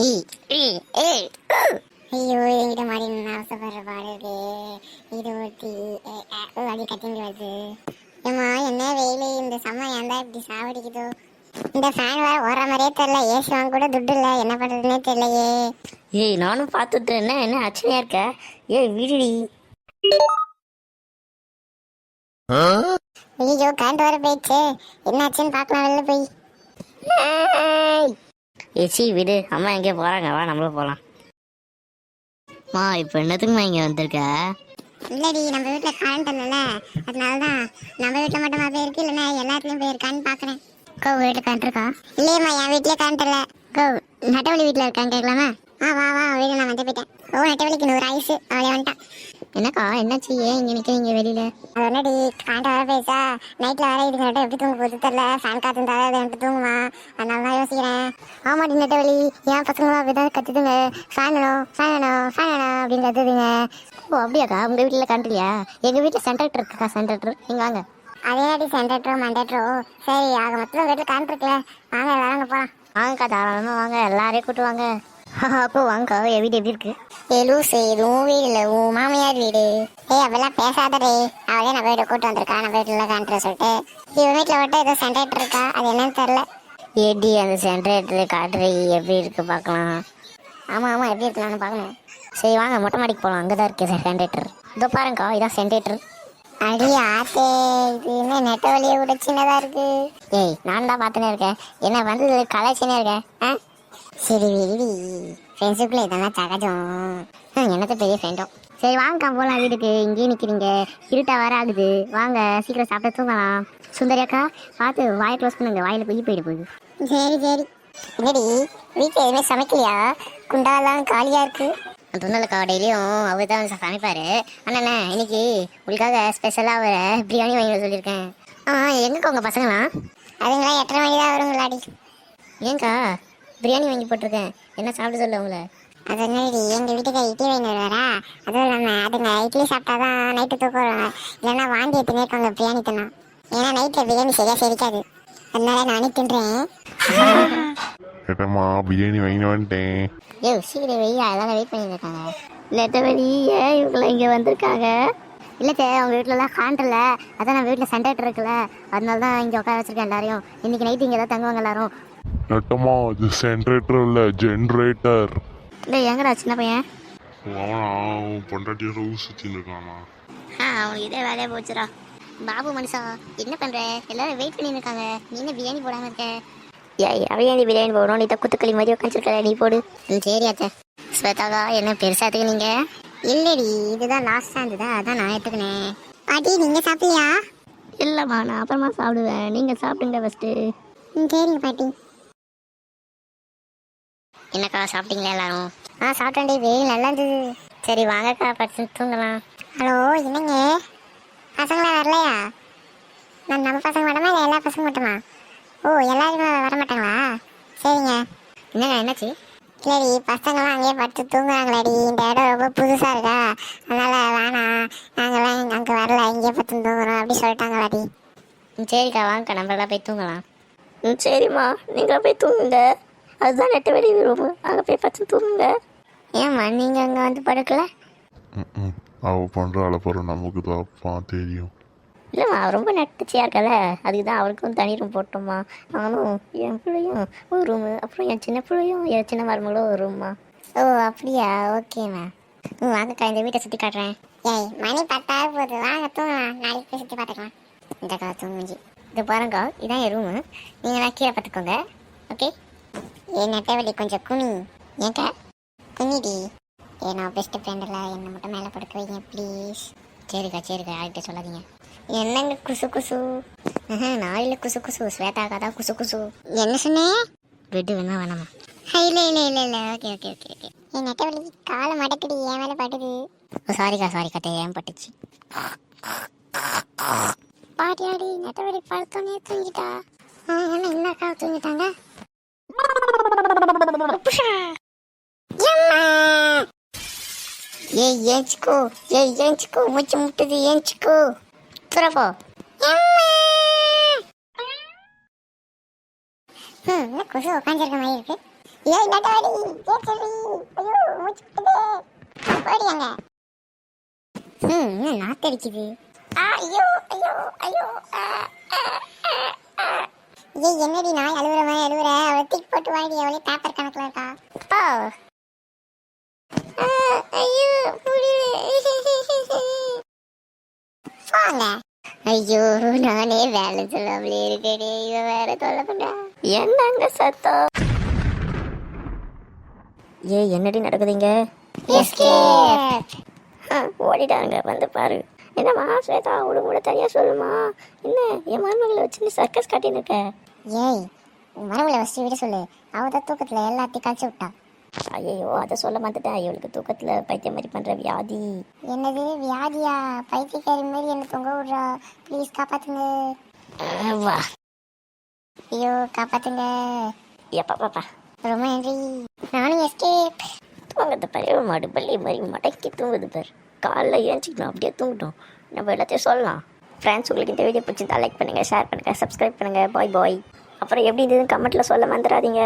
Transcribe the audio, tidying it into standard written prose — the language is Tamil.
ஈ ஈ ஏ ஐயோ என்கிட்ட மாடி ஆசைப்படுற பாடுது. இது ஒருத்தி அது கத்திங்க வருது. ஏமா என்ன வெயிலு இந்த சம்ம ஏன்டா இப்படி சாவடிக்குதோ. இந்த ஃபேன் வேற ஓடுற மாதிரியே தெரியல. ஏசி வாங்க கூட துட்டு இல்லை, என்ன பண்ணுறதுனே தெரியலையே. ஏய் நானும் பார்த்துட்டு என்ன ஆச்சரியா இருக்க. ஏய் வீடுடி. ஐயோ கரண்ட் வர போயிடுச்சு, என்னாச்சுன்னு பார்க்கலாம் வெளில போய். ஏச்சி விடு, அம்மா எங்கேயோ போகிறாங்க, வா நம்மளும் போகலாம். இப்போ என்னத்துக்குமா இங்கே வந்திருக்க? இல்லடி நம்ம வீட்டில் கரண்ட் இல்லைல்ல, அதனால தான் நம்ம வீட்டில் மட்டுமா போயிருக்கு, இல்லைன்னா எல்லாத்துலேயும் போயிருக்கான்னு பார்க்குறேன். கோ வீட்டில் கரண்ட் இருக்கா? இல்லையம்மா என் வீட்லேயே கரண்ட் இல்லை. கோ நட்டவழி வீட்டில் இருக்கான்னு கேட்கலாமா? வா வா வீடு நான் வந்து போயிட்டேன். ஓ நட்டவழிக்கு 100 ஐஸு அவளே வந்துட்டான். என்னக்கா என்னாச்சு, ஏன் இங்கே நிற்க வெளியில? அது என்னடி கரண்ட் வர போயிடுச்சா, நைட்டில் வர இதுக்கு நட்டு எப்படி தூங்க போகுது தெரியல. ஃபேன் காற்று இருந்தாலும் அதை வந்துட்டு தூங்குமா, அதனால தான் யோசிக்கிறேன். ஆமாடி நட்டவழி, ஏன் பசங்களும் அப்படிதான் கற்றுதுங்க, ஃபேன் வேணும் ஃபேன் வேணும் ஃபேன் வேணும் அப்படின்னு கற்றுதுங்க. ஓ அப்படியாக்கா, உங்கள் வீட்டில் கரண்ட் இல்லையா? எங்கள் வீட்டில் சென்ட்ரேட்டர் இருக்குக்கா, சென்ட்ரேட்டர் நீங்கள் வாங்க. அதேடி சென்ட்ரேட்டரோ மண்டேட்டரோ, சரி ஆக மொத்தம் வீட்டில் கரண்ட் இருக்குல்ல, வாங்க எல்லாரும் அங்கே போகலாம். வாங்கக்கா தாராளமாக வாங்க, எல்லாரையும் கூட்டு வாங்க. அப்போ வாங்கக்கா, என் வீடு எப்படி இருக்கு? லூசு, இது உன் வீடு இல்லை, உன் மாமியார் வீடு. அப்படிலாம் பேசாதடே, அவளே நம்ம வீட்டை கூட்டு வந்திருக்கா, நம்ம வீட்டில் கரண்ட் சொல்லிட்டு. இவன் வீட்டில் மட்டும் ஏதோ சென்ட்ரேட்டர் இருக்கா, அது என்னன்னு தெரில. ஏடி அந்த சென்ட்ரேட்டர் காட்டுறி எப்படி இருக்கு பார்க்கலாம். ஆமாம் எப்படி இருக்கலாம்னு பார்க்கணும். சரி வாங்க மொட்டை மாடிக்கு போகலாம், அங்கே தான் இருக்கு சென்ட்ரேட்டர். இதோ பாருங்கக்கா, இதான் சென்ட்ரேட்டர். அடி ஆத்தே, இது என்ன நெட்ட வழியை விட சின்னதாக இருக்கு. ஏய் நான் தான் பார்த்துனே இருக்கேன், என்ன வந்து கலாச்சினே இருக்கேன். சரி விடி, ஃப்ரெண்ட்ஸுக்குள்ளே இதெல்லாம் சகஜம். என்னத்த பெரிய ஃப்ரெண்டும். சரி வாங்கக்கா போகலாம் வீட்டுக்கு, இங்கேயே நிற்கிறீங்க, இருட்டா வர ஆகுது, வாங்க சீக்கிரம் சாப்பிட்டு தூங்கலாம். சுந்தரி அக்கா பார்த்து வாயை க்ளோஸ் பண்ணுங்க, வாயில் போயிட்டு போகுது. சரி சரி. என்னடி வீட்டில் எதுவுமே சமைக்கலையா? குண்டாலாம் காலியாக இருக்கு. தொண்டலக்கா டெய்லியும் அவர் தான் சமைப்பார். அண்ணா இன்னைக்கு உங்களுக்காக ஸ்பெஷலாக அவரை பிரியாணி வாங்கி சொல்லியிருக்கேன். எங்கக்கா உங்கள் பசங்களாம்? அதுங்களாம் 8:30 மணி தான் வருங்களாடி. ஏங்க்கா பிரியாணி வாங்கி போட்டிருக்கேன், என்ன சாப்பிட சொல்ல உங்களை? அது என்னடி எங்கள் வீட்டுக்கு இட்லி வாங்கி வருவாரா, அதுவும் இல்லாமல் அதுங்க இட்லி சாப்பிட்டா தான் நைட்டு தூக்கம் வருவாங்க, இல்லைன்னா வாந்தி எடுத்துனே இருக்காங்க பிரியாணி தின்னா. ஏன்னா நைட்டில் பிரியாணி சரியாக செரிக்காது, அதனால நானே தின்றேன். கேட்டம்மா பிரியாணி வாங்கி வந்துட்டேன். சீக்கிரம் வெய்யா, எல்லாரும் வெயிட் பண்ணியிருக்காங்க. நெட்டவழி ஏன் இவங்களை இங்கே வந்திருக்காங்க? இல்லை சார், அவங்க வீட்டிலலாம் கரண்ட் இல்லை, அதான் நம்ம வீட்டில் சென்ட்ரேட்டர் இருக்குல்ல, அதனால தான் இங்கே உட்கார வச்சிருக்கேன் எல்லாரையும். இன்னைக்கு நைட்டு இங்கே தான் தங்குவாங்க எல்லாரும். நட்டம்மா இது சென்ட்ரேட்டர் இல்லை ஜென்ரேட்டர். இல்லை எங்கடா சின்ன பையன்? அவன் பொண்டாட்டியோட ஊர் சுற்றின்னு இருக்கானா? அவனுக்கு இதே வேலையாக போச்சுடா. பாபு மனுஷா என்ன பண்ணுற, எல்லாரும் வெயிட் பண்ணின்னு இருக்காங்க, நீ என்ன பிரியாணி போடாமல் இருக்க? அவன் பிரியாணி போடணும், நீ குத்துக்களி மாதிரி உட்காந்துருக்க, நீ போடு. சரி அத்தை. ஸ்வேதாக்கா என்ன பெருசாக எடுத்துக்கினீங்க? இல்லடி இதுதான் லாஸ்ட்டாக இருந்ததா, அதான் நான் எடுத்துக்கினேன். பாட்டி நீங்கள் சாப்பிட்டியா? இல்லைம்மா நான் அப்புறமா சாப்பிடுவேன், நீங்கள் சாப்பிடுங்க ஃபஸ்ட்டு. சரிங்க பாட்டி. என்னக்கா சாப்பிட்டீங்களா எல்லாரும்? சாப்பிட்டேன்டி, வெயில் நல்லா இருந்தது. சரி வாங்கக்கா படுத்து தூங்கலாம். ஹலோ என்னங்க பசங்களாம் வரலையா? நம்ம பசங்க மட்டுமா இல்லை எல்லா பசங்க மட்டுமா? ஓ எல்லாருமே வர மாட்டாங்களா? சரிங்க. என்னங்க என்னாச்சு? இல்லடி பசங்களாம் அங்கேயே படுத்து தூங்குறாங்களாடி, இந்த இடம் ரொம்ப புதுசாக இருக்கா, அதனால் வேணாம் நாங்கள்லாம் அங்கே வரல, இங்கேயே படுத்து தூங்குறோம் அப்படி சொல்லிட்டாங்களாடி. சரிக்கா வாங்கக்கா நம்மளாம் போய் தூங்கலாம். சரிம்மா நீங்கள் போய் தூங்குங்க, அதுதான் நெட்ட வெளி ரூமு, அங்கே போய் படுத்து தூங்குங்க. ஏம்மா நீங்கள் அங்கே வந்து படுக்கல? அவள் பண்ணுற அலப்பறம் நமக்கு தான் தெரியும். இல்லைம்மா ரொம்ப நட்டுச்சியாக இருக்கல, அதுக்கு தான் அவளுக்கும் தனி ரூம் போட்டோம்மா. நானும் என் பிள்ளையும் ஒரு ரூமு, அப்புறம் என் சின்ன பிள்ளையும் என் சின்ன மருமகளும் ஒரு ரூம்மா. ஓ அப்படியா, ஓகேண்ணா. வாங்கக்கா இந்த வீட்டை சுற்றி காட்டுறேன். ஏய் மணி 10 போகுது, வாங்க தூங்கலாம், நாளைக்கு போய் சுற்றி பார்த்துக்கலாம். இந்த கா தூங்குஞ்சி. இது பாருங்கக்கா இதான் என் ரூமு, நீங்களாம் கீழே பார்த்துக்கோங்க. ஓகே என் நெட்டவழி கொஞ்சம் குனி. ஏன்க்கா? குனிடி, நான் பெஸ்ட் ஃப்ரெண்டில் என்னை மட்டும் மேலே படுக்க வைங்க ப்ளீஸ். சரிக்கா யார்கிட்ட சொல்லாதீங்க. என்னங்க குசு குசு? நாளில் குசு குசு, ஸ்வேதாக்கா தான் குசு குசு. என்ன சொன்னேன்? பெட்டு வேணாமா? இல்லை ஓகே ஓகே ஓகே ஓகே. என் நெட்டவழி காலை மடக்குடி, என் மேலே பட்டுது. சாரிக்கா ஏன் பட்டுச்சு? பாட்டியாடி நெட்டவழி படுத்தோன்னே தூங்கிட்டா. என்ன இன்னக்கா தூங்கிட்டாங்க? ஏஞ்சிக்கோ மூச்சு முட்டுது, ஏஞ்சிக்கோ துறப்போ. கொசு உட்காந்துருக்க மாதிரி இருக்கு. ஏய் நட்டவாடி ஏ சொல்லி ஐயோ மூச்சு ஓடியாங்க என்ன நாத்தடிக்குது ஐயோ ஐயோ ஐயோ ஏய் என்னடி நாய் அழுவுற மாதிரி அழுவுற அவளை தூக்கி போட்டு வாடி அவளே பேப்பர் கணக்குல இருக்கா ஐயோ வாங்க ஐயோ நானே வேலை சொல்லாமலே இருக்கேன் இவன் வேற தொல்லை பண்ணா என்னங்க சத்தம்? என்னடி நடக்குதுங்க? ஓடிட்டாங்க, வந்து பாரு. என்னம்மா ஸ்வேதா, உடம்புட தனியா சொல்லுமா. என்ன என் மருமகளை வச்சு நீ சர்க்கஸ் காட்டின்னு இருக்க? ஏய் மரவுல வச்சு விட சொல்லு, அவதான் தூக்கத்துல எல்லாத்தையும் கழிச்சு விட்டா. ஐயோ, அதை சொல்ல மாட்டேன். இவளுக்கு தூக்கத்துல பைத்தியம் மாதிரி பண்ற வியாதி. என்னது வியாதியா? பைத்தியக்காரி மாதிரி என்ன தொங்க விடுறா. ப்ளீஸ் காப்பாத்துங்க. வா. ஐயோ காப்பாத்துங்க. பாப்பா ரொம்ப நன்றி. நானும் எஸ்கேப். தூங்கத்தை பழைய மாடு பள்ளி மாதிரி மடக்கி தூங்குது பார். காலைல ஏஞ்சிக்கணும், அப்படியே தூங்கட்டும். நம்ம எல்லாத்தையும் சொல்லலாம். ஃப்ரெண்ட்ஸ், உங்களுக்கு இந்த வீடியோ பிடிச்சிருந்தா லைக் பண்ணுங்கள், ஷேர் பண்ணுங்கள், சப்ஸ்கிரைப் பண்ணுங்கள். பாய் பாய். அப்புறம் எப்படி இருந்ததுன்னு கமெண்ட்டில் சொல்ல மறந்துடாதீங்க.